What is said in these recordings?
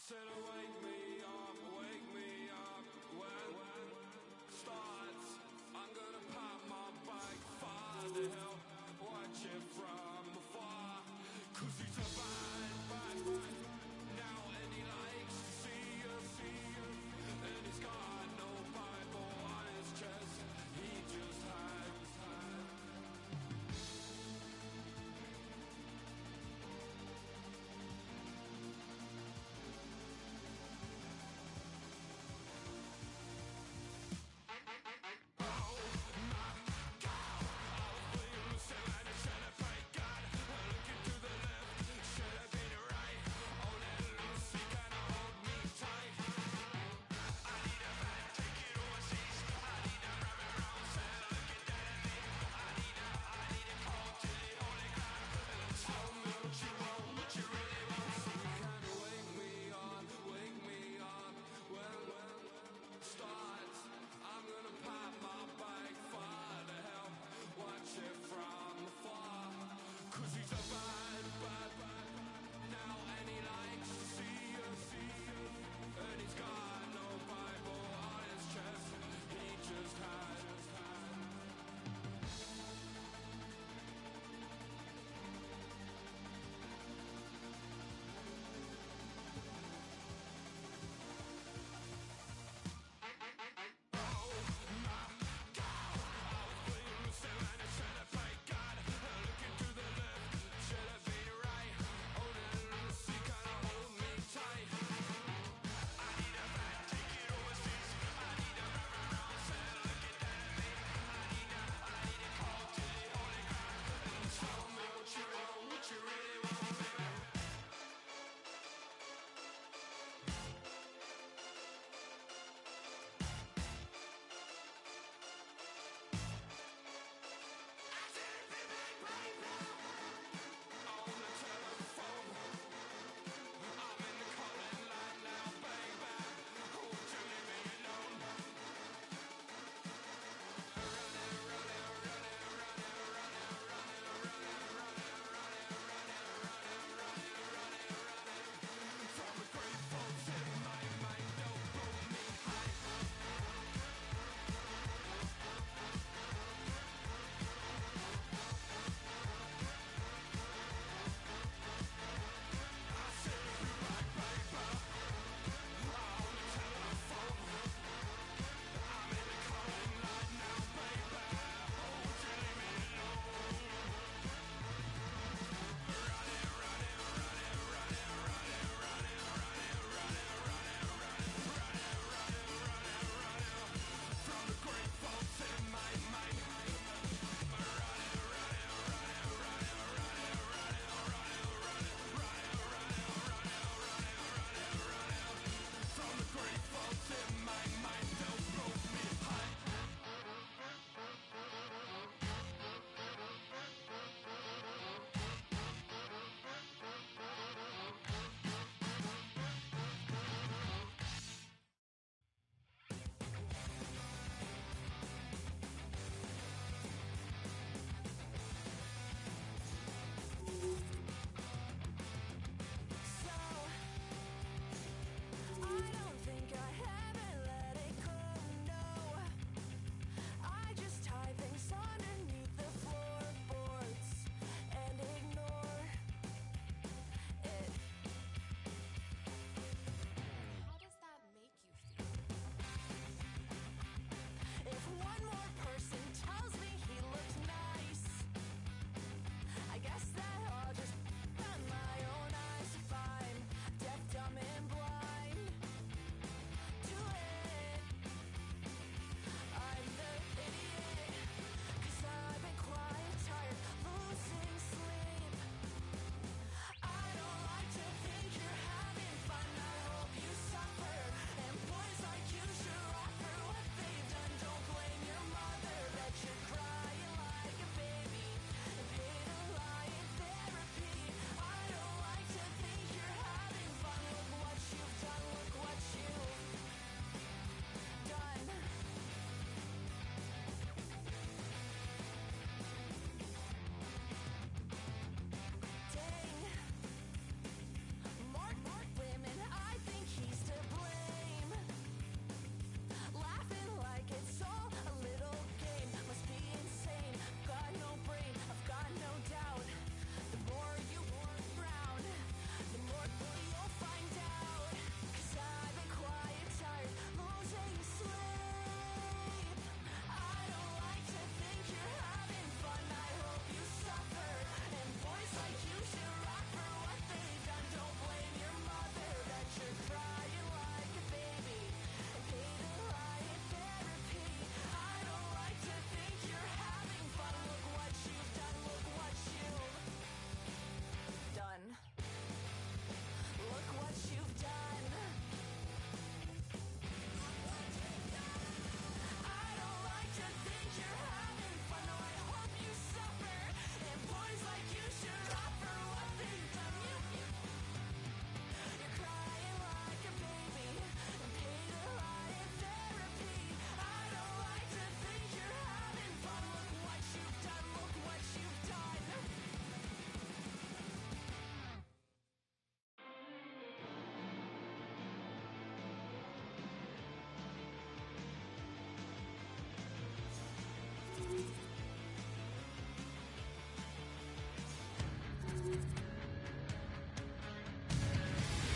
said, wake me up when it starts. I'm gonna pop my bike, far the hell, watch it from afar. Cause he's a bad, now and he likes to see you. And he's got no Bible on his chest, he just hides.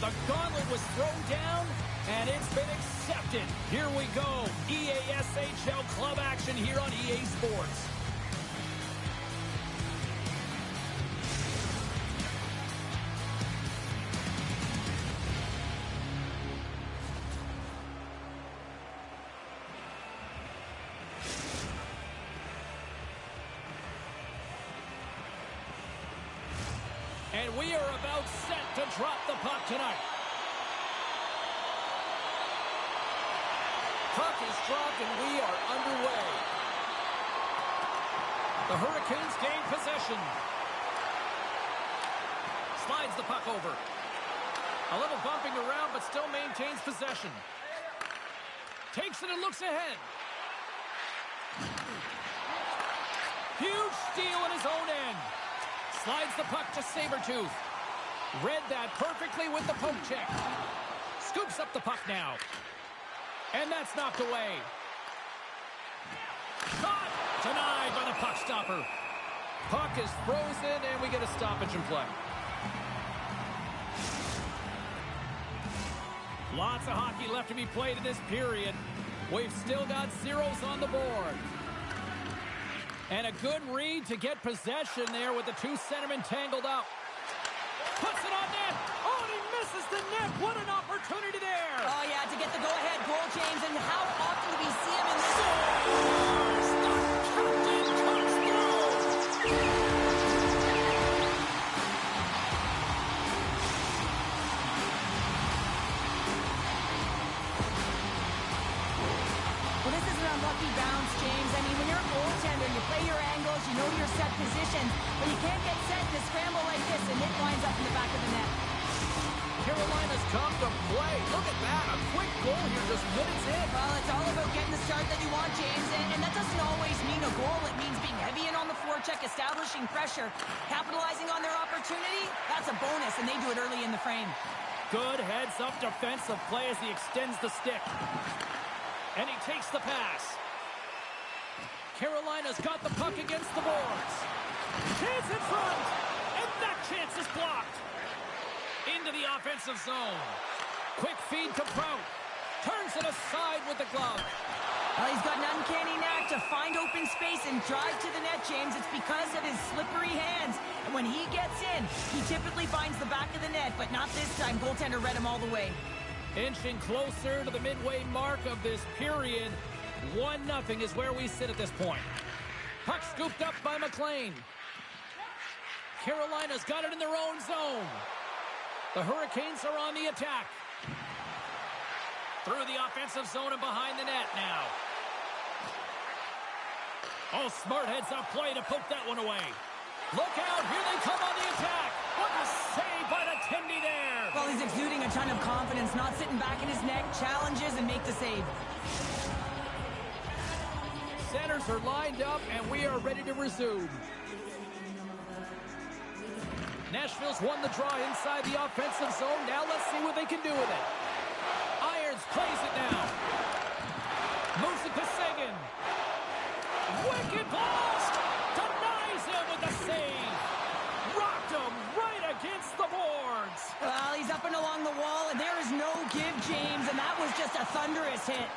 The gauntlet was thrown down, and it's been accepted. Here we go. EASHL club action here on EA Sports. And we are about set to drop the puck tonight. Puck is dropped and we are underway. The Hurricanes gain possession. Slides the puck over. A little bumping around but still maintains possession. Takes it and looks ahead. Huge steal in his own end. Slides the puck to Sabretooth. Read that perfectly with the poke check. Scoops up the puck now. And that's knocked away. Shot! Denied by the puck stopper. Puck is frozen and we get a stoppage in play. Lots of hockey left to be played in this period. We've still got zeros on the board. And a good read to get possession there with the two centermen tangled up. Puts it on net. Oh, and he misses the net. What an opportunity there. Oh, yeah, to get the go-ahead goal, James. And how often do we see him in this? Scores! The captain comes through. Well, this is an unlucky bounce, James. I mean, when you're a goaltender, you play your angles, you know your set positions, but you can't get set in a scramble like this, and it winds up in the back of the net. Carolina's come to play. Look at that. A quick goal here just minutes in. Well, it's all about getting the start that you want, James, and that doesn't always mean a goal. It means being heavy in on the forecheck, establishing pressure, capitalizing on their opportunity. That's a bonus, and they do it early in the frame. Good heads-up defensive play as he extends the stick. And he takes the pass. Carolina's got the puck against the boards. Chance in front. And that chance is blocked. Into the offensive zone. Quick feed to Prout. Turns it aside with the glove. Well, he's got an uncanny knack to find open space and drive to the net, James. It's because of his slippery hands. And when he gets in, he typically finds the back of the net, but not this time. Goaltender read him all the way. Inching closer to the midway mark of this period. 1-0 is where we sit at this point. Puck scooped up by McLean. Carolina's got it in their own zone. The Hurricanes are on the attack. Through the offensive zone and behind the net now. Oh, smart heads-up play to poke that one away. Look out, here they come on the attack. What a save by the Tindy there. Well, he's exuding a ton of confidence, not sitting back in his neck, challenges and make the save. Centers are lined up and we are ready to resume. Nashville's won the draw inside the offensive zone. Now let's see what they can do with it. Irons plays it now. Moves it to Sagan. Wicked blast! Denies him with the save. Rocked him right against the boards. Well, he's up and along the wall, and there is no give, James, and that was just a thunderous hit.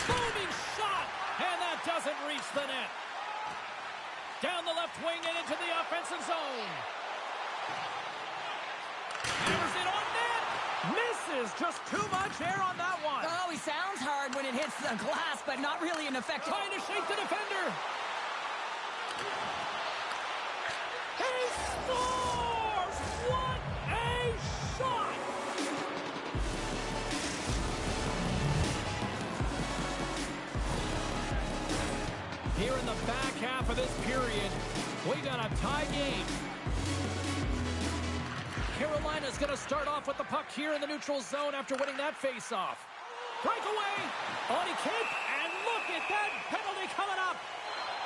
Booming shot, and that doesn't reach the net. Down the left wing and into the offensive zone. Hammers it on net. Misses. Just too much air on that one. Oh, he sounds hard when it hits the glass, but not really an effective. Trying to shake the defender. He scores! What a shot! Here in the back half of this period, we got a tie game. Carolina's going to start off with the puck here in the neutral zone after winning that faceoff. Breakaway on a kick, and look at that penalty coming up.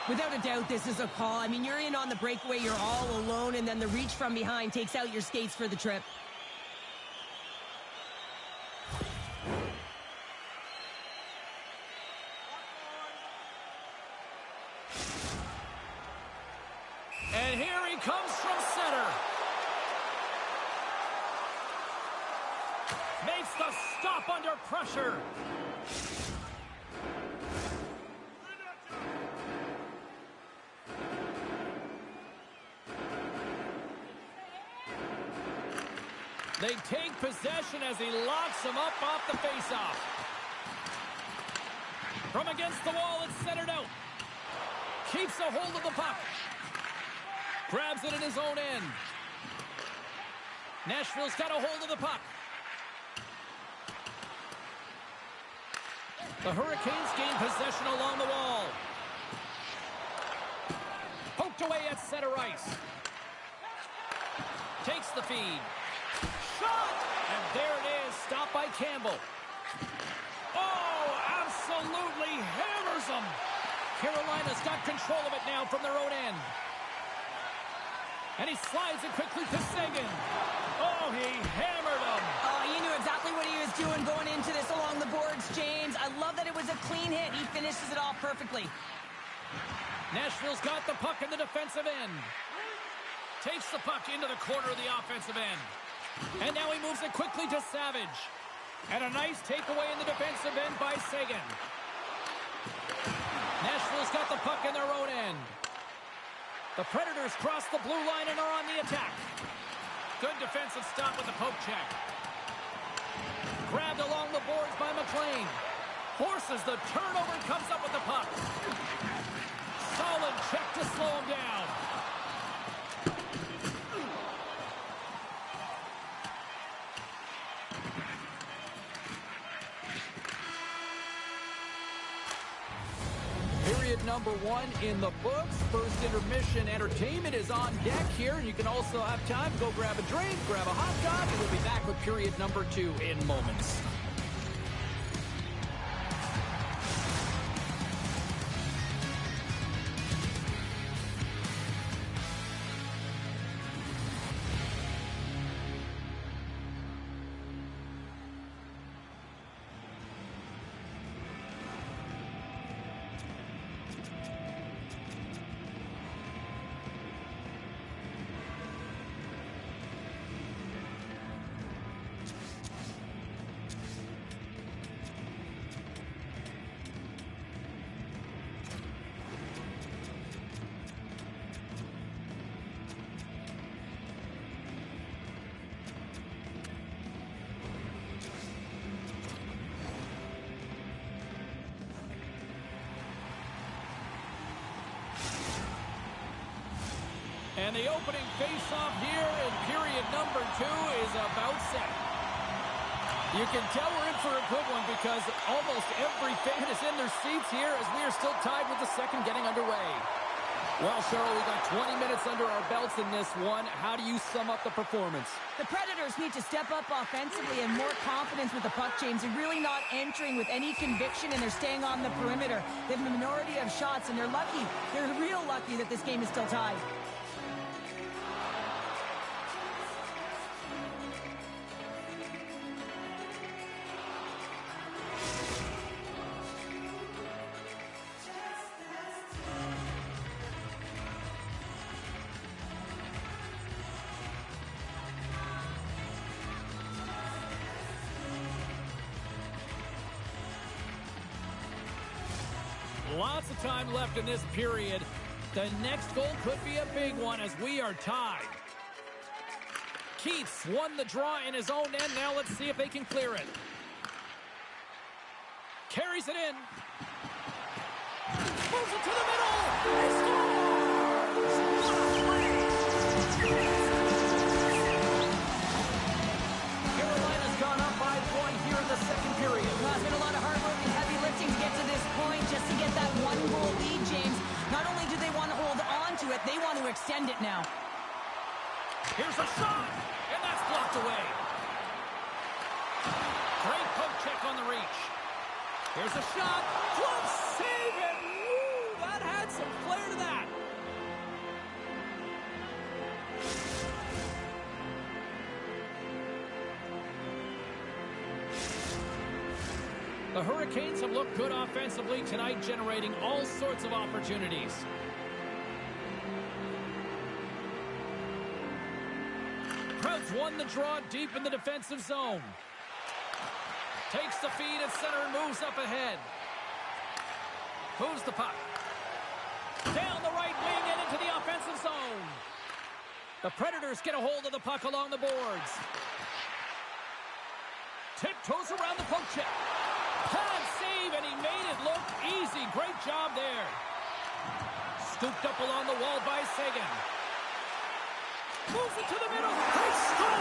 Without a doubt, this is a call. I mean, you're in on the breakaway, you're all alone, and then the reach from behind takes out your skates for the trip. And here he comes from center. Makes the stop under pressure. They take possession as he locks him up off the faceoff. From against the wall, it's centered out. Keeps a hold of the puck. Grabs it in his own end. Nashville's got a hold of the puck. The Hurricanes gain possession along the wall. Poked away at center ice. Takes the feed. Shot! And there it is, stopped by Campbell. Oh, absolutely hammers them. Carolina's got control of it now from their own end. And he slides it quickly to Seguin. Oh, he hammered him. Oh, you knew exactly what he was doing going into this along the boards, James. I love that it was a clean hit. He finishes it off perfectly. Nashville's got the puck in the defensive end. Takes the puck into the corner of the offensive end. And now he moves it quickly to Savage. And a nice takeaway in the defensive end by Seguin. Nashville's got the puck in their own end. The Predators cross the blue line and are on the attack. Good defensive stop with the poke check. Grabbed along the boards by McLean. Forces the turnover and comes up with the puck. Solid check to slow him down. Period number 1 in the books. First intermission entertainment is on deck here. And you can also have time to go grab a drink, grab a hot dog, and we'll be back with period number 2 in moments. And the opening face-off here in period number 2 is about set. You can tell we're in for a good one because almost every fan is in their seats here as we are still tied with the second getting underway. Well, Cheryl, we got 20 minutes under our belts in this one. How do you sum up the performance? The Predators need to step up offensively and more confidence with the puck, James. They're really not entering with any conviction, and they're staying on the perimeter. They have a minority of shots, and they're lucky. They're real lucky that this game is still tied. Lots of time left in this period. The next goal could be a big one as we are tied. Keats won the draw in his own end. Now let's see if they can clear it. Carries it in. Moves it to the middle. He scores! Carolina's gone up by 1 here in the second period. Well, it's been a lot of hard work and heavy lifting to get to this point just to get that 1-goal lead, James. Not only do they want to hold on to it, they want to extend it now. Here's a shot, and that's blocked away. Great poke check on the reach. Here's a shot. Glove save it. Woo, that had some flair to that. The Hurricanes have looked good offensively tonight, generating all sorts of opportunities. Krauts won the draw deep in the defensive zone. Takes the feed at center and moves up ahead. Moves the puck. Down the right wing and into the offensive zone. The Predators get a hold of the puck along the boards. Tiptoes around the poke check. Pad save, and he made it look easy. Great job there. Scooped up along the wall by Seguin. Moves it to the middle. Great stop.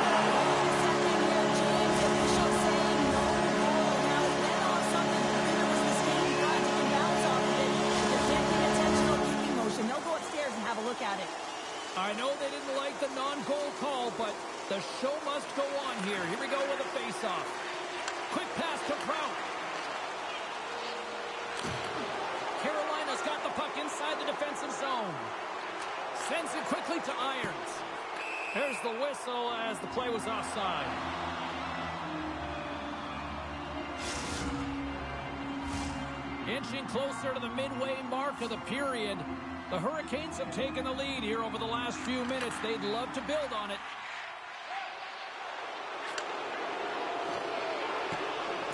They'll go upstairs and have a look at it. I know they didn't like the non-goal call, but the show must go on here. Here we go with a face-off. Quick pass to Prout. Carolina's got the puck inside the defensive zone. Sends it quickly to Irons. There's the whistle as the play was offside. Inching closer to the midway mark of the period. The Hurricanes have taken the lead here over the last few minutes. They'd love to build on it.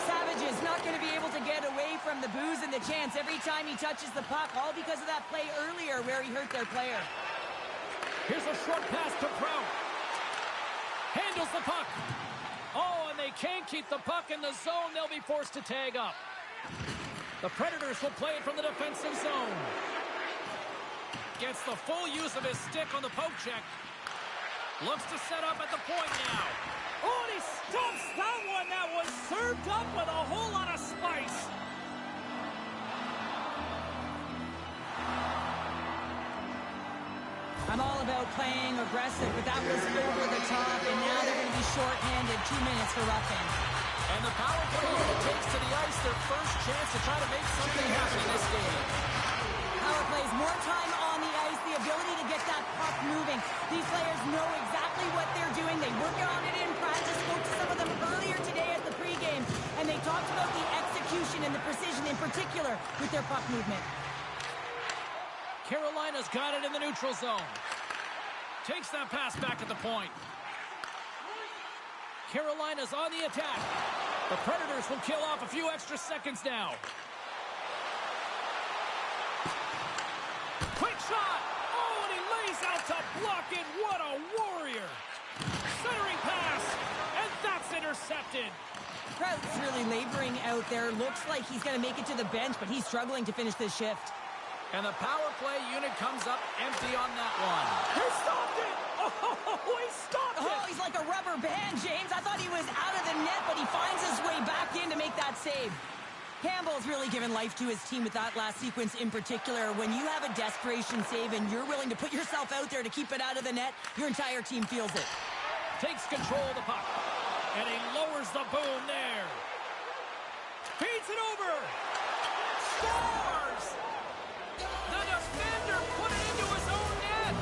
Savage is not going to be able to get away from the booze and the chance every time he touches the puck, all because of that play earlier where he hurt their player. Here's a short pass to Prout. Handles the puck. Oh, and they can't keep the puck in the zone. They'll be forced to tag up. The Predators will play it from the defensive zone. Gets the full use of his stick on the poke check. Looks to set up at the point now. Oh, and he stumps that one. That was served up with a whole lot of spice. I'm all about playing aggressive, but that was over the top, and now they're going to be shorthanded. 2 minutes for roughing. And the power play unit takes to the ice their first chance to try to make something happen in this game. Power plays, more time on the ice, the ability to get that puck moving. These players know exactly what they're doing. They work on it in practice. Spoke to some of them earlier today at the pregame, and they talked about the execution and the precision in particular with their puck movement. Carolina's got it in the neutral zone. Takes that pass back at the point. Carolina's on the attack. The Predators will kill off a few extra seconds now. Quick shot! Oh, and he lays out to block it. What a warrior! Centering pass, and that's intercepted. Prout's really laboring out there. Looks like he's going to make it to the bench, but he's struggling to finish this shift. And the power play unit comes up empty on that one. He stopped it! Oh, he stopped it! Oh, he's like a rubber band, James. I thought he was out of the net, but he finds his way back in to make that save. Campbell's really given life to his team with that last sequence in particular. When you have a desperation save and you're willing to put yourself out there to keep it out of the net, your entire team feels it. Takes control of the puck. And he lowers the boom there. Feeds it over. Scores! The defender put it into his own net.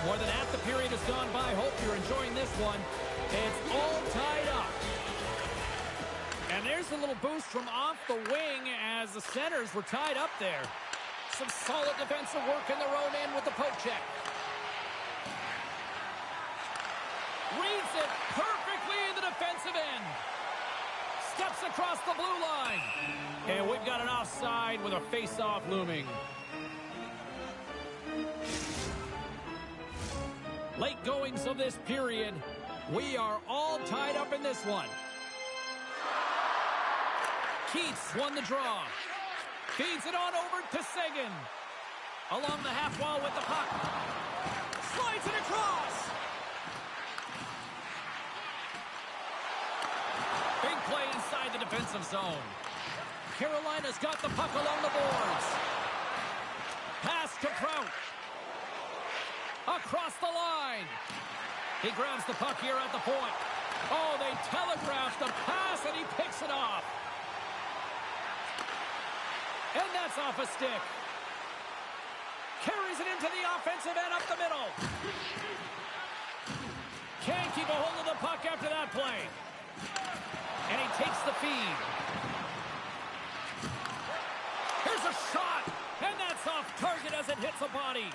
More than half the period has gone by. Hope you're enjoying this one. It's all tied up. And there's a little boost from off the wing as the centers were tied up there. Some solid defensive work in their own end with the poke check. Reads it perfectly in the defensive end. Steps across the blue line. And we've got an offside with a face-off looming. Late goings of this period. We are all tied up in this one. Keats won the draw. Feeds it on over to Seguin. Along the half wall with the puck. Slides it across. Big play inside the defensive zone. Carolina's got the puck along the boards. Pass to Prout. Across the line. He grabs the puck here at the point. Oh, they telegraphed the pass, and he picks it off. And that's off a stick. Carries it into the offensive end up the middle. Can't keep a hold of the puck after that play. And he takes the feed. Here's a shot, and that's off target as it hits a body.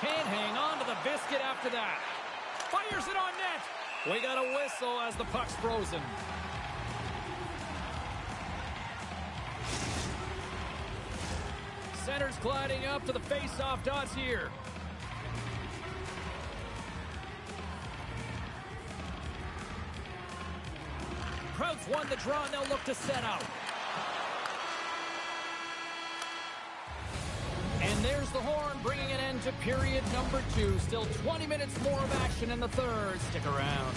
Can't hang on to the biscuit after that. Fires it on net. We got a whistle as the puck's frozen. Center's gliding up to the face-off dots here. Krauts won the draw, and they'll look to set out. And there's the horn, bringing an end to period number 2. Still 20 minutes more of action in the third. Stick around.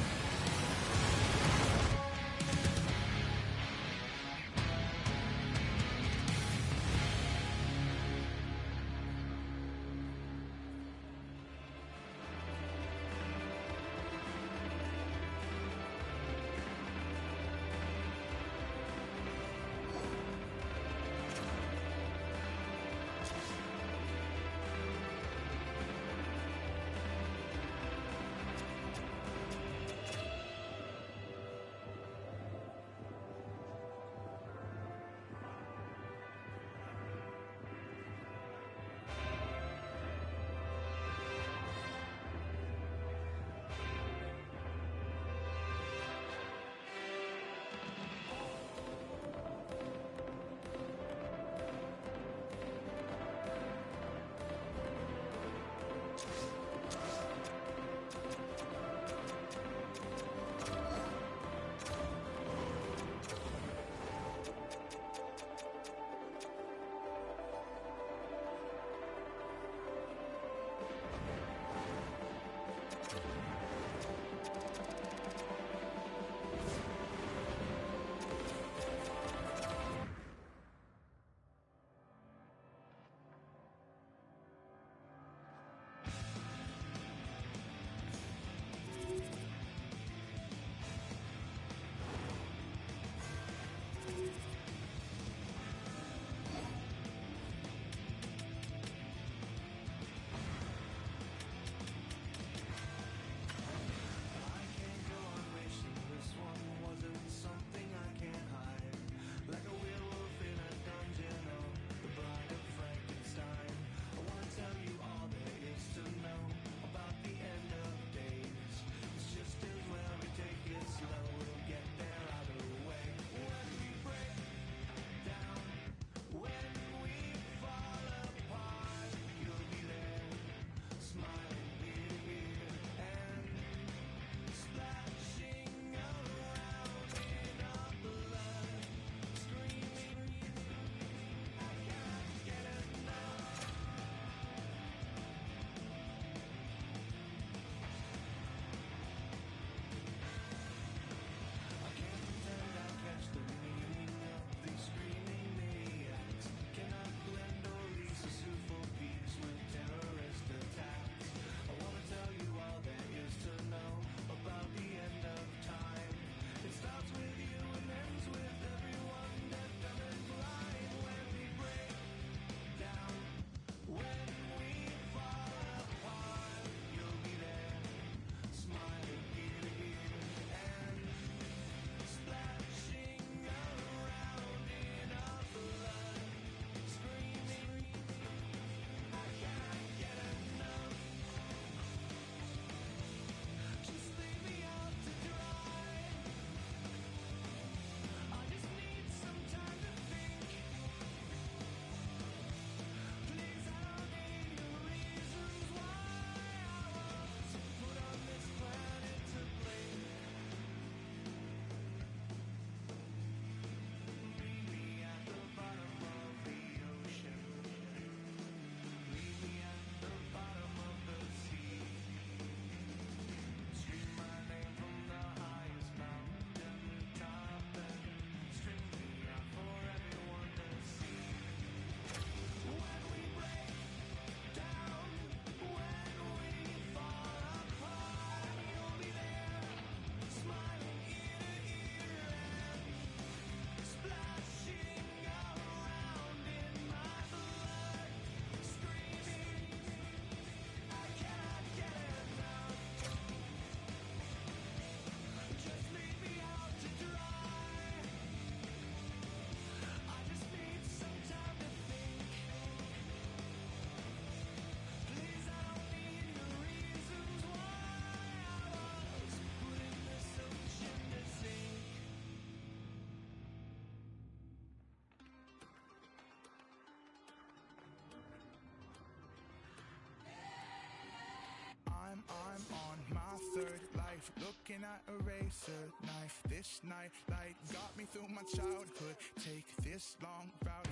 life, looking at a racer knife. This night light got me through my childhood. Take this long route.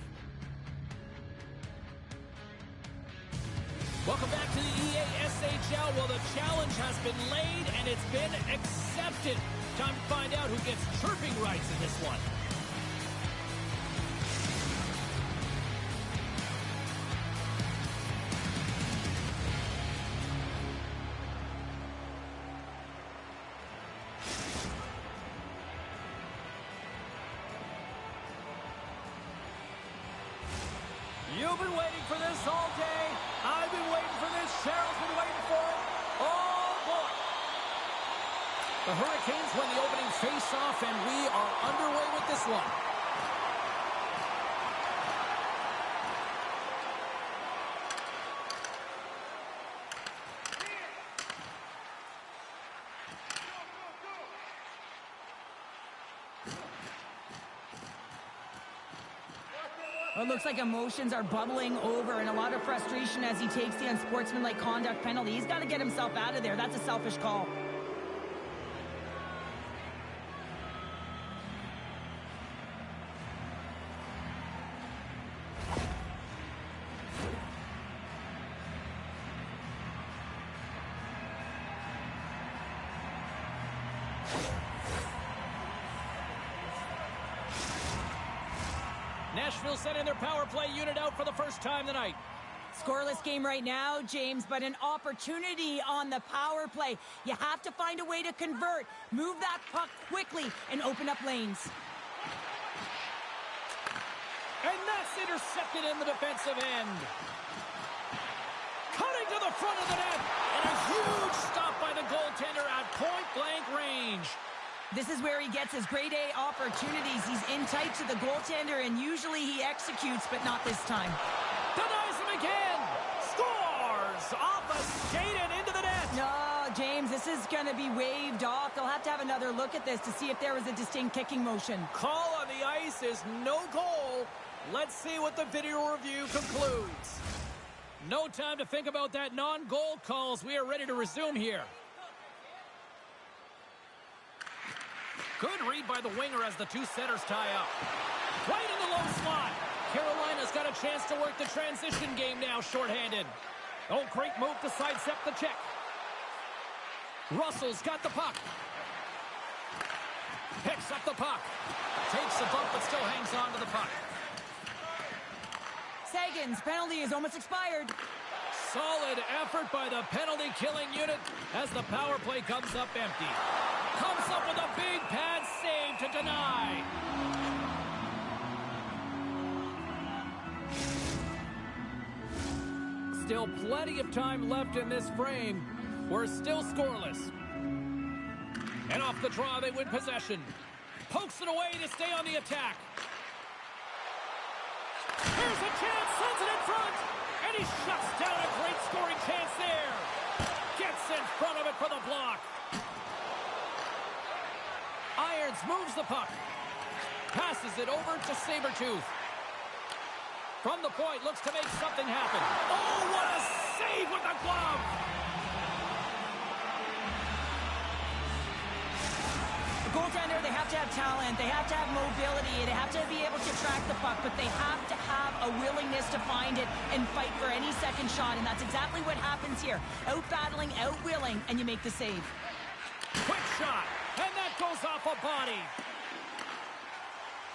Welcome back to the EASHL. Well, the challenge has been laid and it's been accepted. Time to find out who gets chirping rights in this one. You've been waiting for this all day. I've been waiting for this. Cheryl's been waiting for it. Oh, boy. The Hurricanes win the opening face-off, and we are underway with this one. It looks like emotions are bubbling over and a lot of frustration as he takes the unsportsmanlike conduct penalty. He's got to get himself out of there. That's a selfish call. Nashville sending their power play unit out for the first time tonight. Scoreless game right now, James, but an opportunity on the power play. You have to find a way to convert, move that puck quickly, and open up lanes. And that's intercepted in the defensive end. Cutting to the front of the net, and a huge stop by the goaltender at point-blank range. This is where he gets his grade A opportunities. He's in tight to the goaltender, and usually he executes, but not this time. Denies him again. Scores off a skate and into the net. No, James, this is going to be waved off. They'll have to have another look at this to see if there was a distinct kicking motion. Call on the ice is no goal. Let's see what the video review concludes. No time to think about that non-goal calls. We are ready to resume here. Good read by the winger as the two setters tie up. Right in the low slot. Carolina's got a chance to work the transition game now, shorthanded. Oh, great move to sidestep the check. Russell's got the puck. Picks up the puck. Takes a bump but still hangs on to the puck. Sagan's penalty is almost expired. Solid effort by the penalty-killing unit as the power play comes up empty. Comes up with a big pad save to deny. Still plenty of time left in this frame. We're still scoreless. And off the draw, they win possession. Pokes it away to stay on the attack. Here's a chance, sends it in front. And he shuts down a great scoring chance there. Gets in front of it for the block. Irons moves the puck. Passes it over to Sabertooth. From the point, looks to make something happen. Oh, what a save with the glove! The goaltender, they have to have talent, they have to have mobility, they have to be able to track the puck, but they have to have a willingness to find it and fight for any second shot, and that's exactly what happens here. Out-battling, out-willing, and you make the save. Quick shot, and that goes off a body.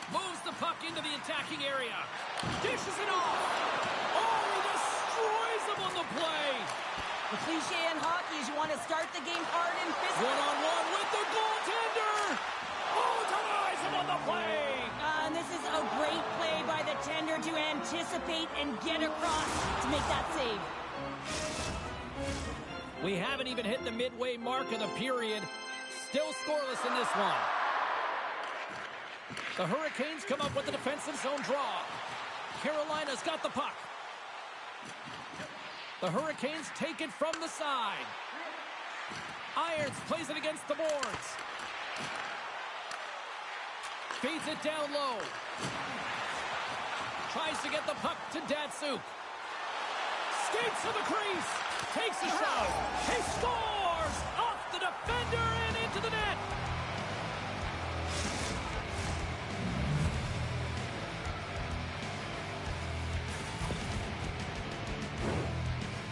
Moves the puck into the attacking area. Dishes it off. Oh, he destroys him on the play. The cliche in hockey is you want to start the game hard and physical. One-on-one with the goaltender. Oh, denies him on the play. And this is a great play by the tender to anticipate and get across to make that save. We haven't even hit the midway mark of the period. Still scoreless in this one. The Hurricanes come up with the defensive zone draw. Carolina's got the puck. The Hurricanes take it from the side. Irons plays it against the boards. Feeds it down low. Tries to get the puck to Datsuk. Skates to the crease. Takes a shot. He scores! Off the defender and to the net.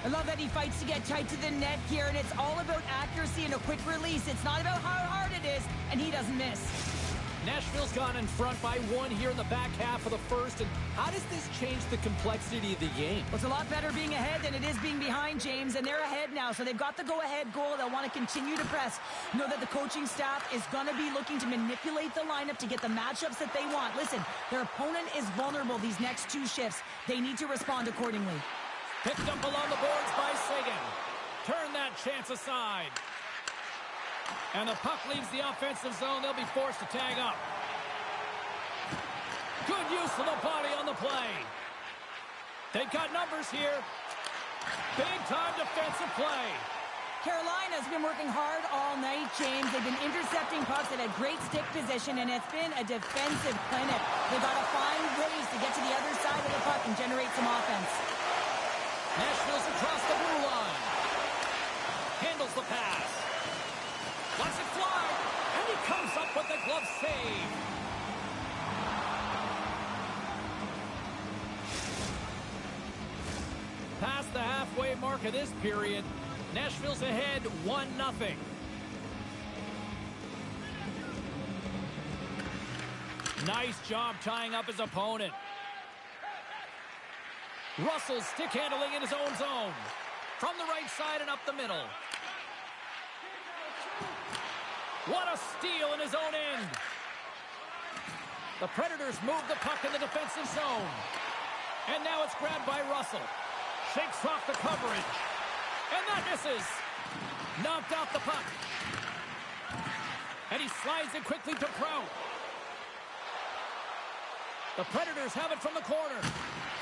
I love that he fights to get tight to the net here, and it's all about accuracy and a quick release. It's not about how hard it is, and he doesn't miss. Nashville's gone in front by 1 here in the back half of the first. And how does this change the complexity of the game? Well, it's a lot better being ahead than it is being behind, James, and they're ahead now, so they've got the go-ahead goal. They'll want to continue to press. Know that the coaching staff is going to be looking to manipulate the lineup to get the matchups that they want. Listen, their opponent is vulnerable these next 2 shifts. They need to respond accordingly. Picked up along the boards by Sagan. Turn that chance aside. And the puck leaves the offensive zone. They'll be forced to tag up. Good use of the body on the play. They've got numbers here. Big-time defensive play. Carolina's been working hard all night, James. They've been intercepting pucks at a great stick position, and it's been a defensive clinic. They've got to find ways to get to the other side of the puck and generate some offense. Nashville's across the blue line. Handles the pass. Lets it fly. And he comes up with the glove save. Past the halfway mark of this period, Nashville's ahead 1-0. Nice job tying up his opponent. Russell's stick handling in his own zone. From the right side and up the middle. What a steal in his own end. The Predators move the puck in the defensive zone. And now it's grabbed by Russell. Shakes off the coverage. And that misses. Knocked off the puck. And he slides it quickly to Prout. The Predators have it from the corner.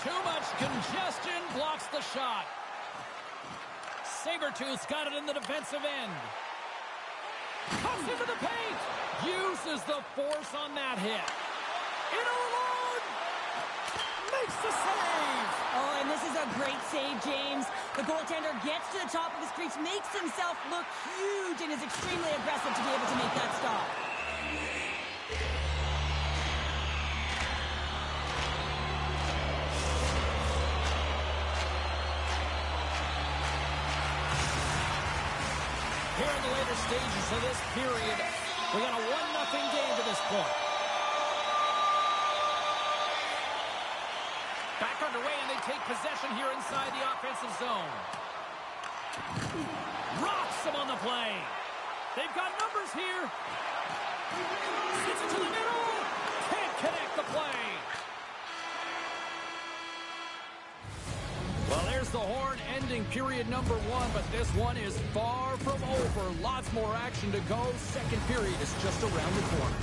Too much congestion blocks the shot. Sabertooth's got it in the defensive end. Comes into the paint. Uses the force on that hit. In alone. Makes the save. Oh, and this is a great save, James. The goaltender gets to the top of his crease, makes himself look huge, and is extremely aggressive to be able to make that stop. Here in the later stages of this period, we got a 1-0 game to this point. Back underway, and they take possession here inside the offensive zone. Rocks him on the play. They've got numbers here. Sends it to the middle. Can't connect the play. Well, there's the horn ending period number 1, but this one is far from over. Lots more action to go. Second period is just around the corner.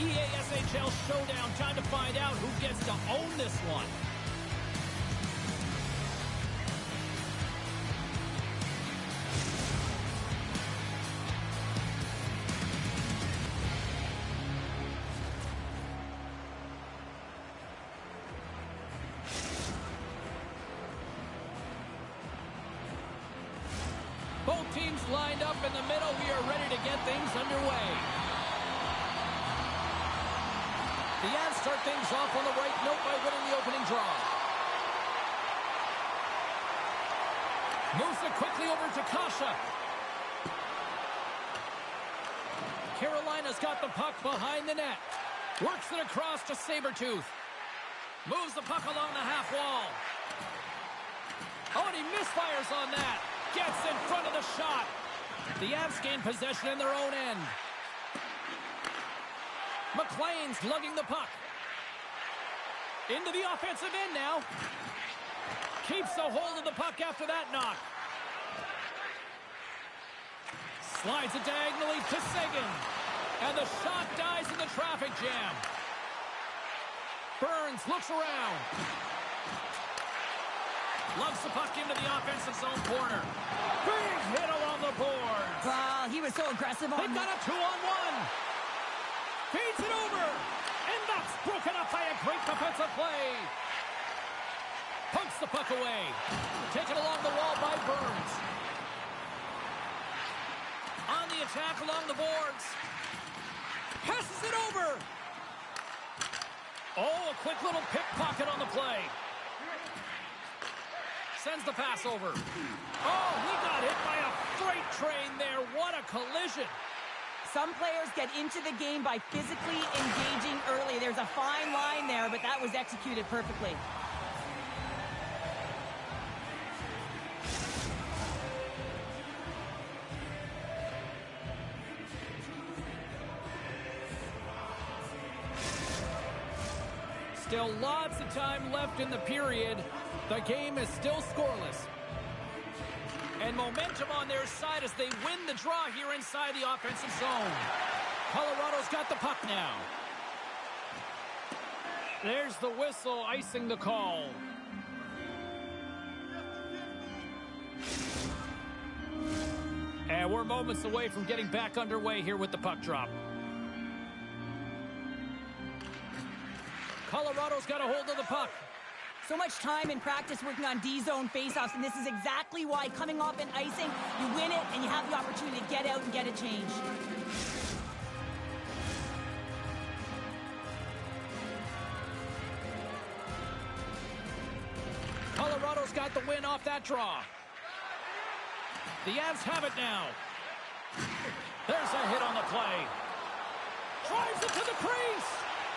EASHL Showdown. Time to find out who gets to own this one. Both teams lined up in the middle. We are ready to get things underway. The Avs start things off on the right note by winning the opening draw. Moves it quickly over to Kasha. Carolina's got the puck behind the net. Works it across to Sabretooth. Moves the puck along the half wall. Oh, and he misfires on that. Gets in front of the shot. The Avs gain possession in their own end. McLean's lugging the puck. Into the offensive end now. Keeps a hold of the puck after that knock. Slides it diagonally to Seguin. And the shot dies in the traffic jam. Burns looks around. Lugs the puck into the offensive zone corner. Big hit along the boards. Wow, he was so aggressive on They've got a 2-on-1. Feeds it over. And that's broken up by a great defensive play. Punks the puck away. Taken along the wall by Burns. On the attack along the boards. Passes it over. Oh, a quick little pickpocket on the play. Sends the pass over. Oh, he got hit by a freight train there. What a collision. Some players get into the game by physically engaging early. There's a fine line there, but that was executed perfectly. Still lots of time left in the period. The game is still scoreless. And momentum on their side as they win the draw here inside the offensive zone. Colorado's got the puck now. There's the whistle icing the call. And we're moments away from getting back underway here with the puck drop. Colorado's got a hold of the puck. So much time in practice working on D-zone faceoffs, and this is exactly why coming off an icing, you win it, and you have the opportunity to get out and get a change. Colorado's got the win off that draw. The Avs have it now. There's a hit on the play. Drives it to the crease.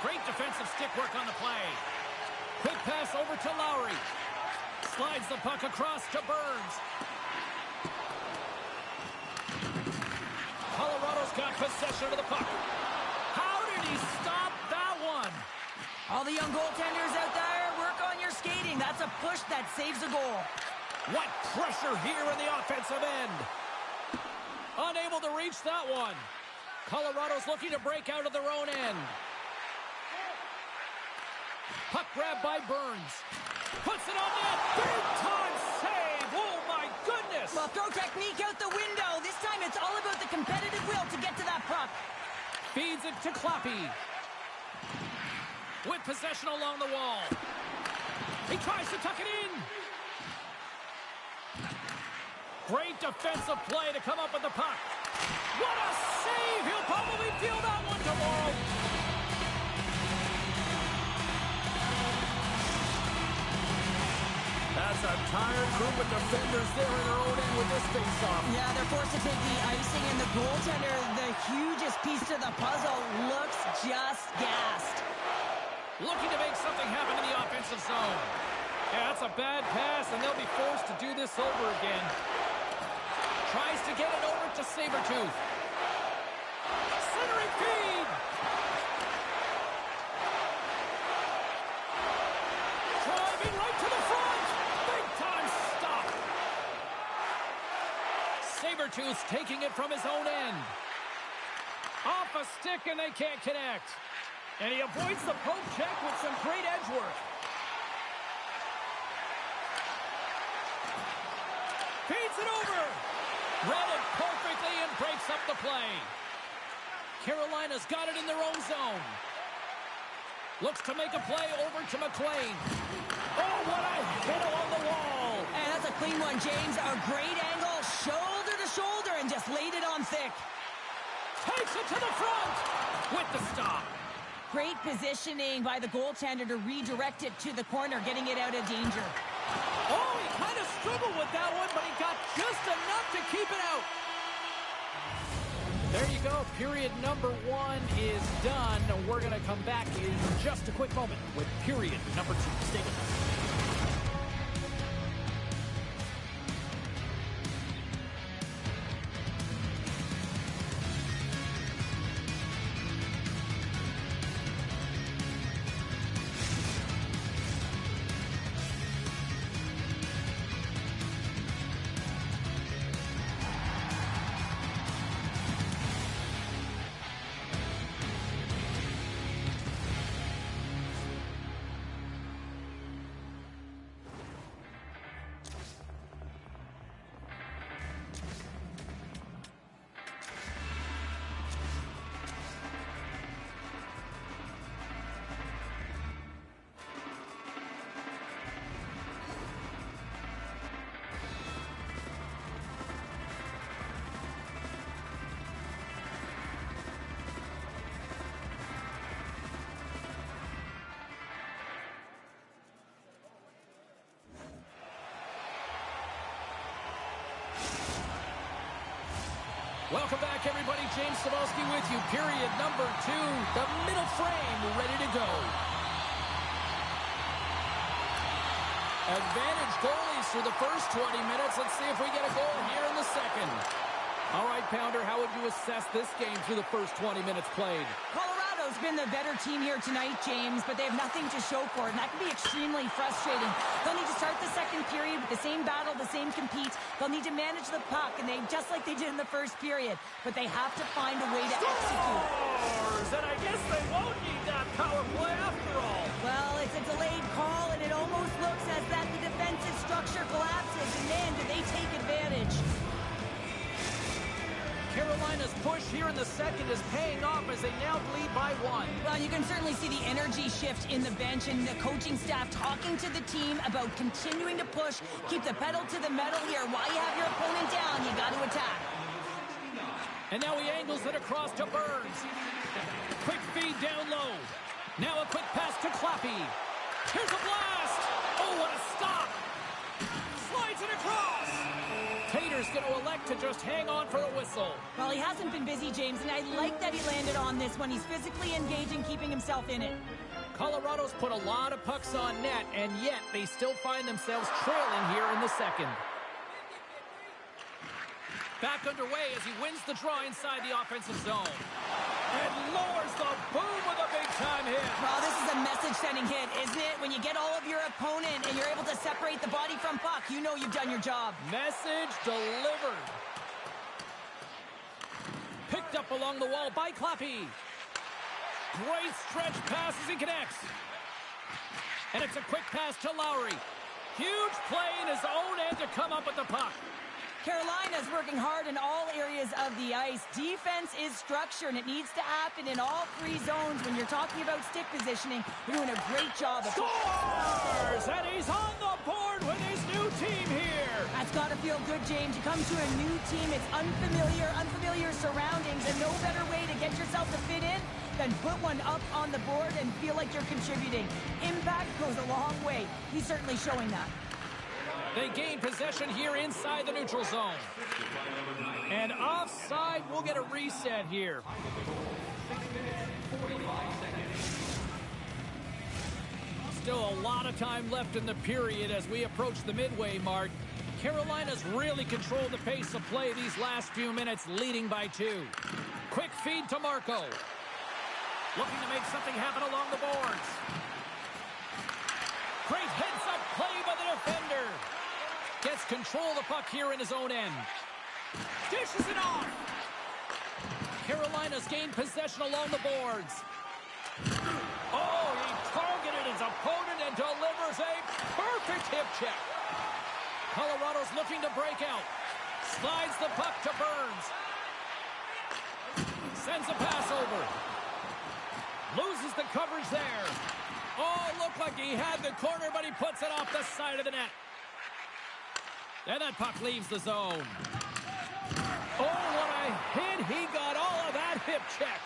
Great defensive stick work on the play. Quick pass over to Lowry. Slides the puck across to Burns. Colorado's got possession of the puck. How did he stop that one? All the young goaltenders out there, work on your skating. That's a push that saves a goal. What pressure here in the offensive end. Unable to reach that one. Colorado's looking to break out of their own end. Puck grab by Burns. Puts it on net. Big time save. Oh, my goodness. Well, throw technique out the window. This time it's all about the competitive will to get to that puck. Feeds it to Clappy. With possession along the wall. He tries to tuck it in. Great defensive play to come up with the puck. What a save. He'll probably feel that one tomorrow. That's a tired group of defenders there in their own end with this face-off. Yeah, they're forced to take the icing, and the goaltender, the hugest piece to the puzzle, looks just gassed. Looking to make something happen in the offensive zone. Yeah, that's a bad pass, and they'll be forced to do this over again. Tries to get it over to Sabretooth. Centering feed. Driving right to the front. Big time stop. Sabretooth's taking it from his own end. Off a stick, and they can't connect. And he avoids the poke check with some great edge work. Feeds it over. Read it perfectly and breaks up the play. Carolina's got it in their own zone. Looks to make a play over to McLean. Oh, what a hit along the wall. And that's a clean one, James. A great angle, shoulder to shoulder, and just laid it on thick. Takes it to the front with the stop. Great positioning by the goaltender to redirect it to the corner, getting it out of danger. Oh, he kind of struggled with that one, but he got just enough to keep it out. There you go. Period number 1 is done. We're going to come back in just a quick moment with period number 2. Stay with us. Welcome back, everybody. James Cebulski with you. Period number 2. The middle frame ready to go. Advantage goalies for the first 20 minutes. Let's see if we get a goal here in the second. All right, Pounder, how would you assess this game through the first 20 minutes played? Colorado's been the better team here tonight, James, but they have nothing to show for it, and that can be extremely frustrating. They'll need to start the second period with the same battle, the same compete. They'll need to manage the puck, and just like they did in the first period, but they have to find a way to execute. And I guess they won't need that power play after all. Well, it's a delayed call, and it almost looks as that the defensive structure collapses, and man, do they take advantage. Carolina's push here in the second is paying off as they now lead by 1. Well, you can certainly see the energy shift in the bench and the coaching staff talking to the team about continuing to push, keep the pedal to the metal here. While you have your opponent down, you got to attack. And now he angles it across to Burns. Quick feed down low. Now a quick pass to Clappy. Here's a blast. Oh, what a stop. Slides it across. Tater's going to elect to just hang on for a whistle. Well, he hasn't been busy, James, and I like that he landed on this one. He's physically engaging, keeping himself in it. Colorado's put a lot of pucks on net, and yet they still find themselves trailing here in the second. Back underway as he wins the draw inside the offensive zone. And lowers the boom with a big-time hit. Well, this is a message-sending hit, isn't it? When you get all of your opponent and you're able to separate the body from puck, you know you've done your job. Message delivered. Picked up along the wall by Clappy. Great stretch pass as he connects. And it's a quick pass to Lowry. Huge play in his own end to come up with the puck. Carolina's working hard in all areas of the ice. Defense is structure, and it needs to happen in all 3 zones. When you're talking about stick positioning, you're doing a great job. Scores! And he's on the board with his new team here. That's got to feel good, James. You come to a new team, it's unfamiliar surroundings, and no better way to get yourself to fit in than put one up on the board and feel like you're contributing. Impact goes a long way. He's certainly showing that. They gain possession here inside the neutral zone. And offside, we'll get a reset here. Still a lot of time left in the period as we approach the midway mark. Carolina's really controlled the pace of play these last few minutes, leading by 2. Quick feed to Marco. Looking to make something happen along the boards. Great heads-up play by the defender. Gets control of the puck here in his own end. Dishes it off. Carolina's gained possession along the boards. opponent and delivers a perfect hip check. Colorado's looking to break out. Slides the puck to Burns. Sends a pass over. Loses the coverage there. Oh, looked like he had the corner, but he puts it off the side of the net. And that puck leaves the zone. Oh, what a hit. He got all of that hip check.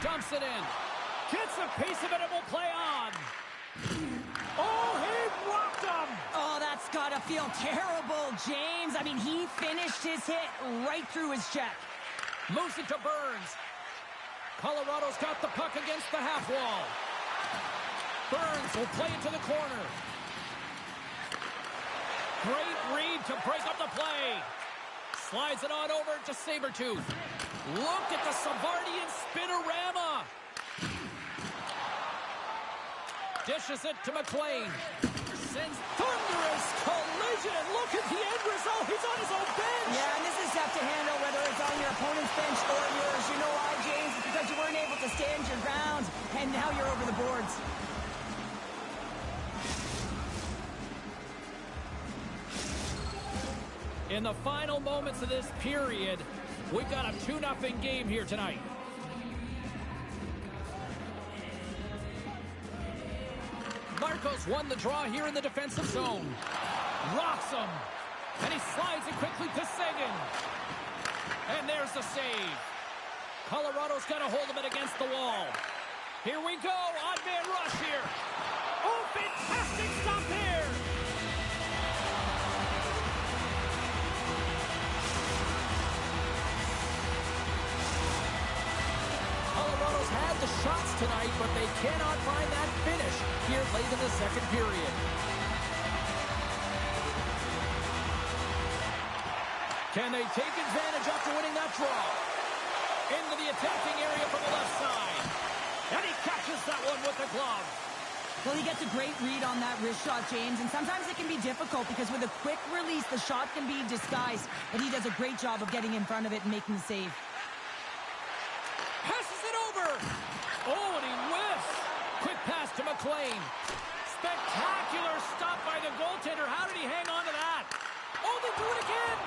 Dumps it in. Gets a piece of it and will play on. Oh, he rocked him. Oh, that's got to feel terrible, James. I mean, he finished his hit right through his check. Moves it to Burns. Colorado's got the puck against the half wall. Burns will play it to the corner. Great read to break up the play. Slides it on over to Sabretooth. Look at the Savardian spinorama. Dishes it to McLean. Sends thunderous collision. Look at the end result. He's on his own bench. Yeah, and this is tough to handle whether it's on your opponent's bench or yours. You know why, James? It's because you weren't able to stand your ground, and now you're over the boards. In the final moments of this period, we've got a 2-0 game here tonight. Marcos won the draw here in the defensive zone. Rocks him. And he slides it quickly to Seguin. And there's the save. Colorado's got a hold of it against the wall. Here we go. Odd man rush here. Oh, fantastic stop here. Colorado's had the shots tonight, but they cannot find that finish here late in the second period. Can they take advantage after winning that draw? Into the attacking area from the left side. And he catches that one with the glove. Well, he gets a great read on that wrist shot, James, and sometimes it can be difficult because with a quick release, the shot can be disguised, but he does a great job of getting in front of it and making the save. Passes it over. Oh, and he whiffs. Quick pass to McLean. Spectacular stop by the goaltender. How did he hang on to that? Oh, they do it again.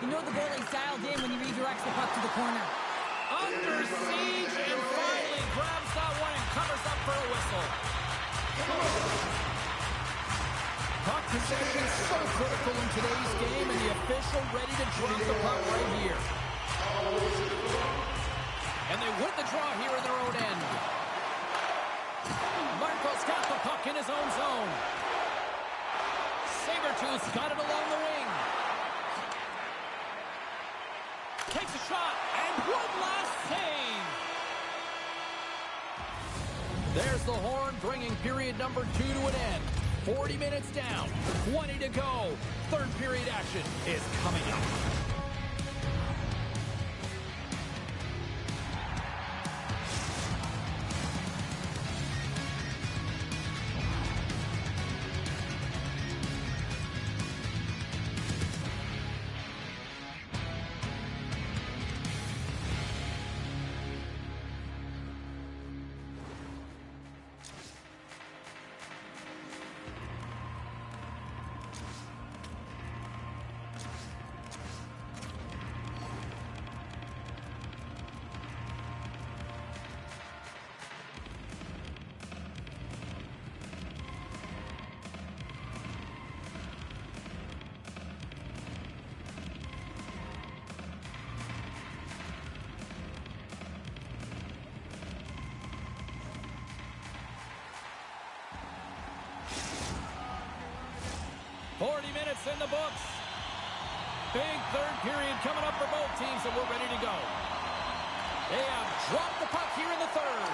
You know the goalie's dialed in when he redirects the puck to the corner. Under siege and finally grabs that one and covers up for a whistle. Puck possession so critical in today's game, and the official ready to drop the puck right here. And they win the draw here in their own end. Marcos got the puck in his own zone. Sabretooth's got it along the wing. Takes a shot, and one last save. There's the horn, bringing period number 2 to an end. 40 minutes down, 20 to go. Third period action is coming up. In the books. Big third period coming up for both teams, and we're ready to go. They have dropped the puck here in the third.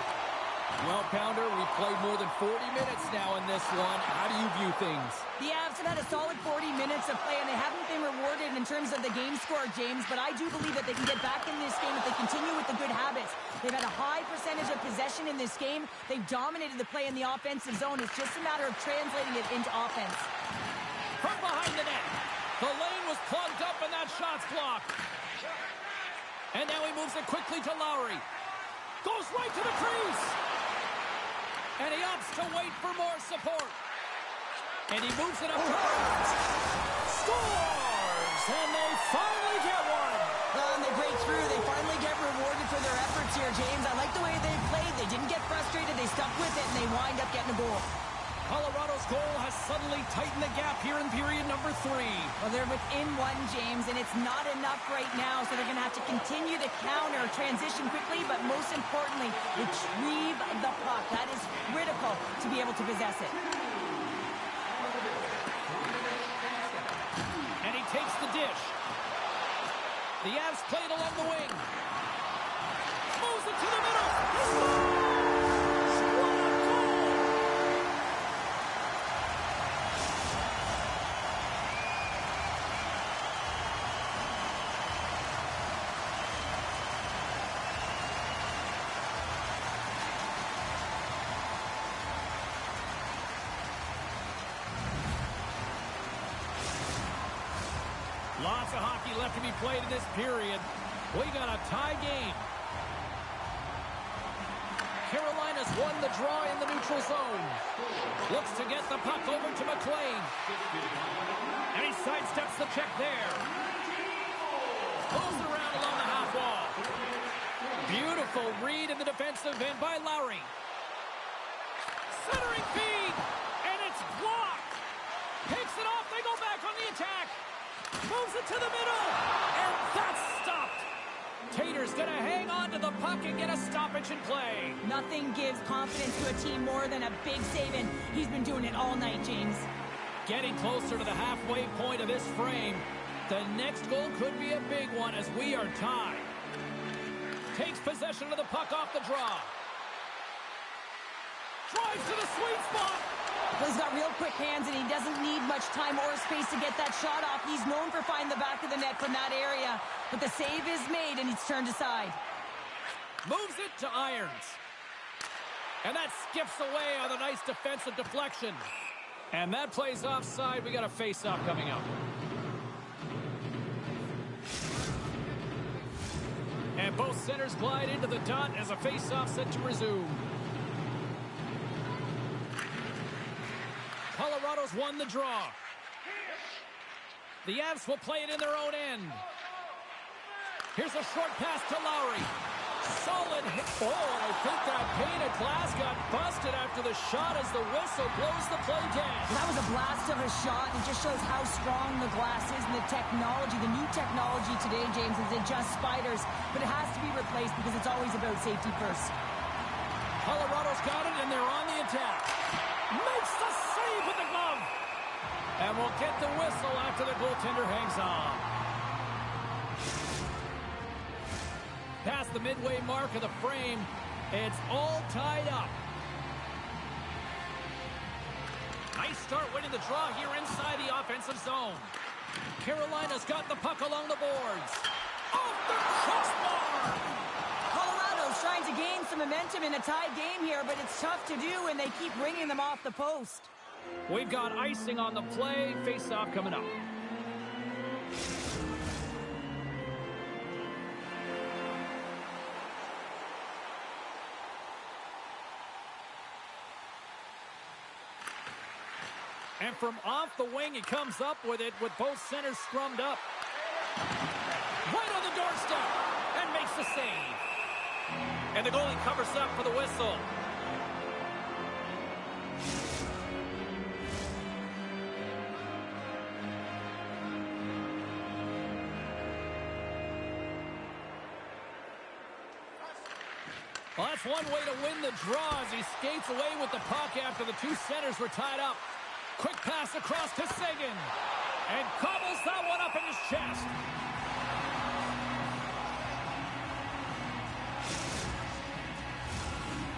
Well, Pounder, we've played more than 40 minutes now in this one. How do you view things? The Avs have had a solid 40 minutes of play, and they haven't been rewarded in terms of the game score, James, but I do believe that they can get back in this game if they continue with the good habits. They've had a high percentage of possession in this game. They've dominated the play in the offensive zone. It's just a matter of translating it into offense. From behind the net. The lane was plugged up and that shot's blocked. And now he moves it quickly to Lowry. Goes right to the crease. And he opts to wait for more support. And he moves it up to Burns. Scores! And they finally get one. And they break through. They finally get rewarded for their efforts here, James. I like the way they played. They didn't get frustrated. They stuck with it, and they wind up getting a goal. Colorado's goal has suddenly tightened the gap here in period number 3. Well, they're within one, James, and it's not enough right now, so they're going to have to continue to counter, transition quickly, but most importantly, retrieve the puck. That is critical to be able to possess it. And he takes the dish. The Avs played along the wing. Moves it to the middle. He scores! What a goal! Lots of hockey left to be played in this period. We got a tie game. Carolina's won the draw in the neutral zone. Looks to get the puck over to McLean. And he sidesteps the check there. Pulls it around along the half wall. Beautiful read in the defensive end by Lowry. Centering feed. And it's blocked. Picks it off. They go back on the attack. Moves it to the middle. And that's stopped. Tater's going to hang on to the puck and get a stoppage in play. Nothing gives confidence to a team more than a big save, and he's been doing it all night, James. Getting closer to the halfway point of this frame. The next goal could be a big one as we are tied. Takes possession of the puck off the draw. Drives to the sweet spot. Well, he's got real quick hands, and he doesn't need much time or space to get that shot off. He's known for finding the back of the net from that area. But the save is made, and it's turned aside. Moves it to Irons. And that skips away on a nice defensive deflection. And that plays offside. We got a face-off coming up. And both centers glide into the dot as a face-off set to resume. Colorado's won the draw. The Avs will play it in their own end. Here's a short pass to Lowry. Solid hit. Oh, and I think that pane of glass got busted after the shot as the whistle blows the play dead. That was a blast of a shot. It just shows how strong the glass is and the technology. The new technology today, James, is it just spiders. But it has to be replaced because it's always about safety first. Colorado's got it, and they're on the attack. Makes the save with the glove. And we'll get the whistle after the goaltender hangs on. Past the midway mark of the frame, it's all tied up. Nice start winning the draw here inside the offensive zone. Carolina's got the puck along the boards. Off the crossbar! Colorado's trying to gain some momentum in a tied game here, but it's tough to do when they keep bringing them off the post. We've got icing on the play. Face-off coming up. And from off the wing, he comes up with it with both centers scrummed up. Right on the doorstep. And makes the save. And the goalie covers up for the whistle. Well, that's one way to win the draw as he skates away with the puck after the two centers were tied up. Quick pass across to Seguin. And cobbles that one up in his chest.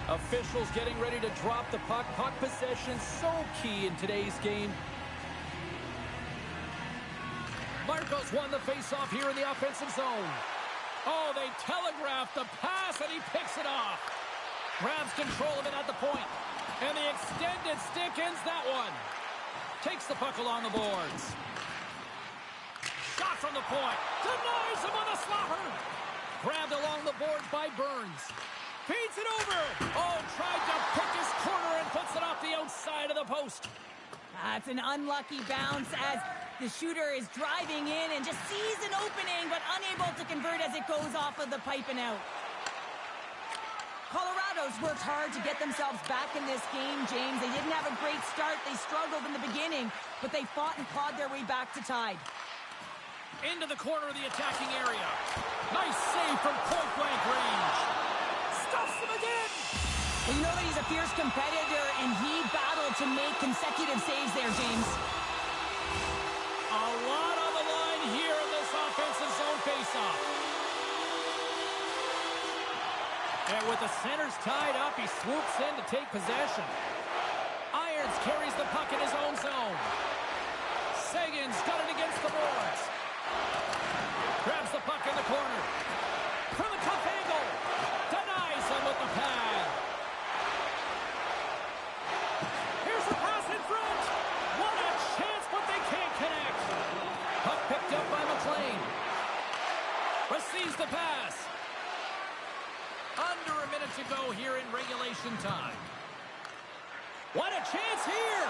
Officials getting ready to drop the puck. Puck possession so key in today's game. Marcos won the faceoff here in the offensive zone. Oh, they telegraphed the pass, and he picks it off. Grabs control of it at the point. And the extended stick ends that one. Takes the puck along the boards. Shot from the point. Denies him on the slapper. Grabbed along the boards by Burns. Feeds it over. Oh, tried to pick his corner and puts it off the outside of the post. That's an unlucky bounce as the shooter is driving in and just sees an opening but unable to convert as it goes off of the pipe and out. Colorado's worked hard to get themselves back in this game, James. They didn't have a great start. They struggled in the beginning, but they fought and clawed their way back to tied. Into the corner of the attacking area. Nice save from point-blank range. Stuffs him again. Well, you know that he's a fierce competitor, and he battled to make consecutive saves there, James. A lot on the line here in this offensive zone faceoff. And with the centers tied up, he swoops in to take possession. Irons carries the puck in his own zone. Sagan's got it against the boards. Grabs the puck in the corner. From a tough angle. Denies him with the pad. Here's the pass in front. What a chance, but they can't connect. Puck picked up by McLean. Receives the pass. Under a minute to go here in regulation time. What a chance here.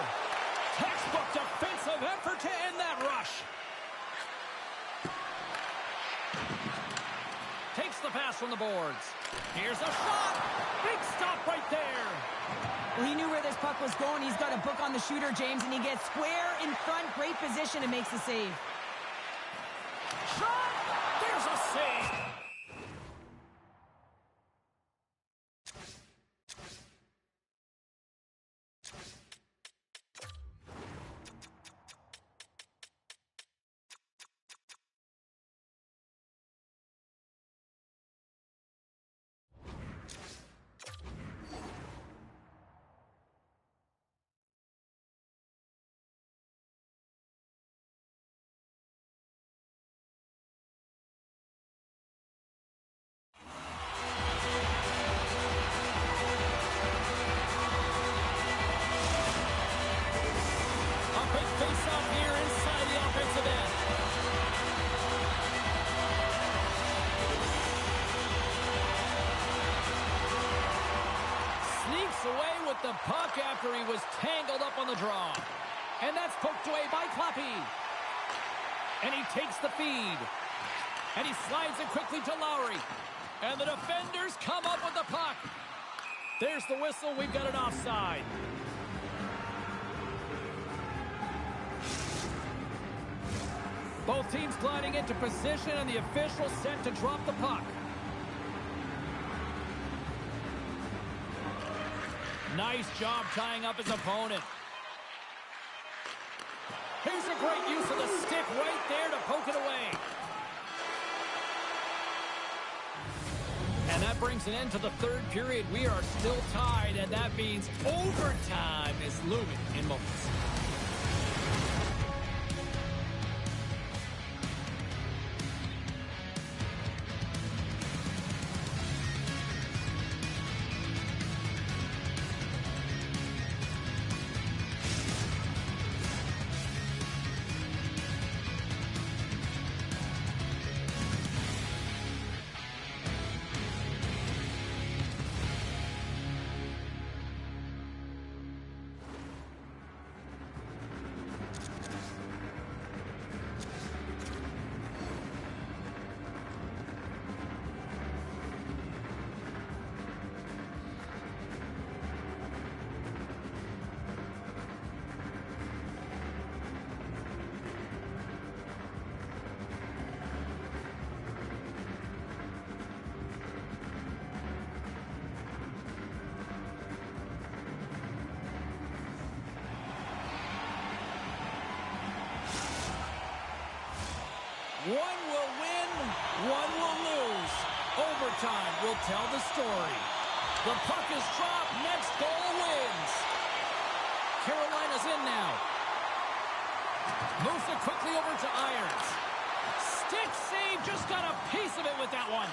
Textbook defensive effort to end that rush. Takes the pass from the boards. Here's a shot. Big stop right there. Well, he knew where this puck was going. He's got a book on the shooter, James, and he gets square in front. Great position and makes the save. Shot. There's a save. Away with the puck after he was tangled up on the draw. And that's poked away by Clappy. And he takes the feed. And he slides it quickly to Lowry. And the defenders come up with the puck. There's the whistle. We've got an offside. Both teams gliding into position, and the official set to drop the puck. Nice job tying up his opponent. Here's a great use of the stick right there to poke it away. And that brings an end to the third period. We are still tied, and that means overtime is looming in moments. One will win, one will lose. Overtime will tell the story. The puck is dropped, next goal wins. Carolina's in now. Moves it quickly over to Irons. Stick save, just got a piece of it with that one.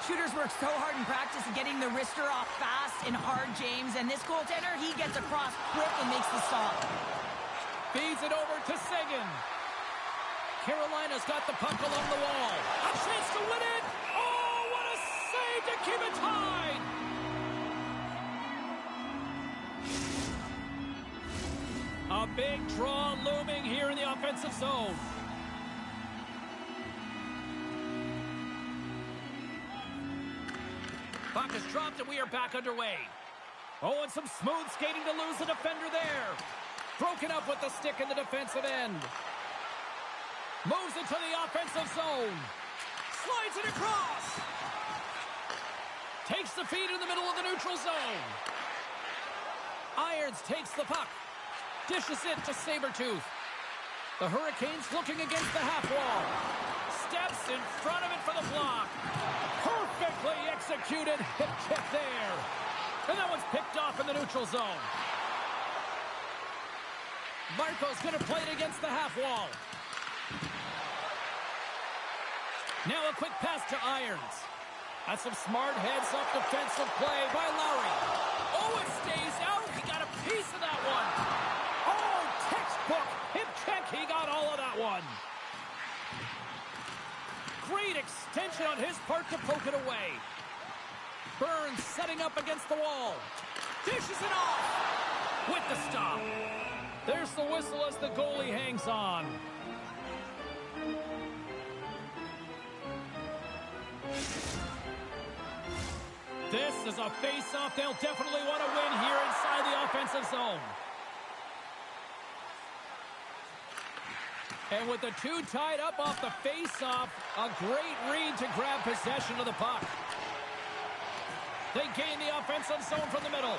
Shooters work so hard in practice at getting the wrister off fast and hard, James. And this goaltender, he gets across quick and makes the stop. Feeds it over to Sagan. Carolina's got the puck along the wall. A chance to win it. Oh, what a save to keep it tied. big draw looming here in the offensive zone. Puck is dropped and we are back underway. Oh, and some smooth skating to lose the defender there. Broken up with the stick in the defensive end. Moves into the offensive zone. Slides it across. Takes the feed in the middle of the neutral zone. Irons takes the puck. Dishes it to Sabretooth. The Hurricanes looking against the half wall. Steps in front of it for the block. Perfectly executed hip check there. And that one's picked off in the neutral zone. Marco's going to play it against the half wall. Now a quick pass to Irons. That's some smart heads-up defensive play by Lowry. Oh, it stays out. He got a piece of that one. Oh, textbook hip check. He got all of that one. Great extension on his part to poke it away. Burns setting up against the wall. Dishes it off with the stop. There's the whistle as the goalie hangs on. This is a face-off they'll definitely want to win here inside the offensive zone. And with the two tied up off the face-off, a great read to grab possession of the puck. They gain the offensive zone from the middle.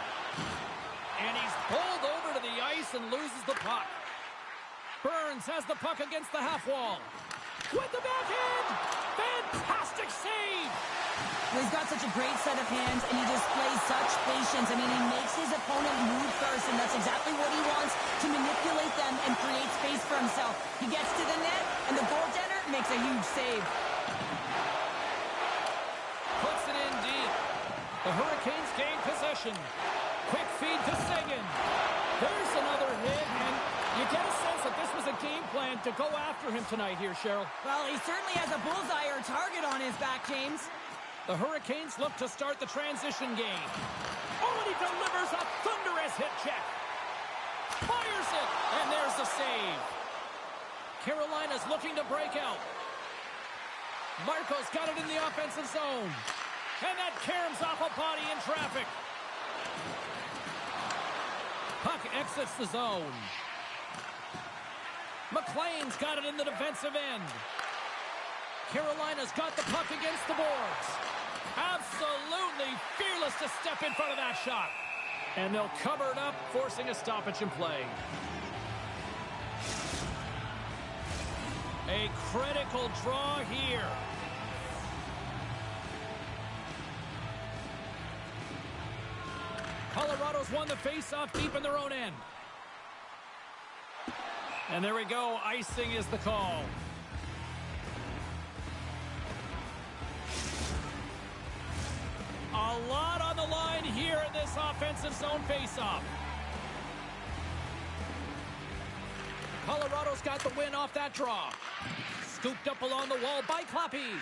And he's pulled over to the ice and loses the puck. Burns has the puck against the half wall. With the backhand! Fantastic save! Well, he's got such a great set of hands, and he displays such patience. I mean, he makes his opponent move first, and that's exactly what he wants, to manipulate them and create space for himself. He gets to the net, and the goaltender makes a huge save. Puts it in deep. The Hurricanes gain possession. Quick feed to Seguin. There's another hit, and you get a sense that this was a game plan to go after him tonight here, Cheryl. Well, he certainly has a bullseye or target on his back, James. The Hurricanes look to start the transition game. Oh, and he delivers a thunderous hit check. Fires it, and there's the save. Carolina's looking to break out. Marco's got it in the offensive zone. And that caroms off a body in traffic. Puck exits the zone. McLean's got it in the defensive end. Carolina's got the puck against the boards. Absolutely fearless to step in front of that shot. And they'll cover it up, forcing a stoppage in play. A critical draw here. Colorado's won the face-off deep in their own end. And there we go. Icing is the call. A lot on the line here in this offensive zone face-off. Colorado's got the win off that draw. Scooped up along the wall by Clappy.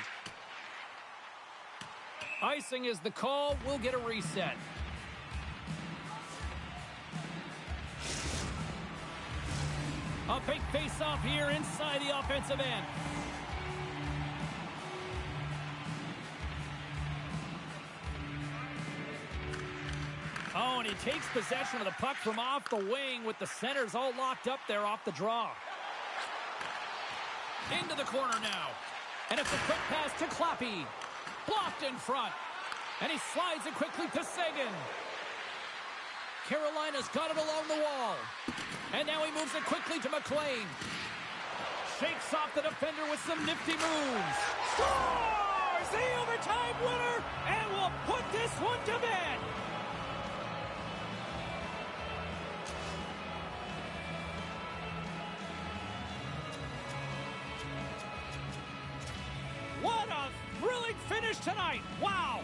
Icing is the call. We'll get a reset. A big face-off here inside the offensive end. Oh, and he takes possession of the puck from off the wing with the centers all locked up there off the draw. Into the corner now. And it's a quick pass to Clappy. Blocked in front. And he slides it quickly to Seguin. Carolina's got it along the wall. And now he moves it quickly to McLean. Shakes off the defender with some nifty moves. Scores! The overtime winner! And will put this one to bed! What a thrilling finish tonight! Wow!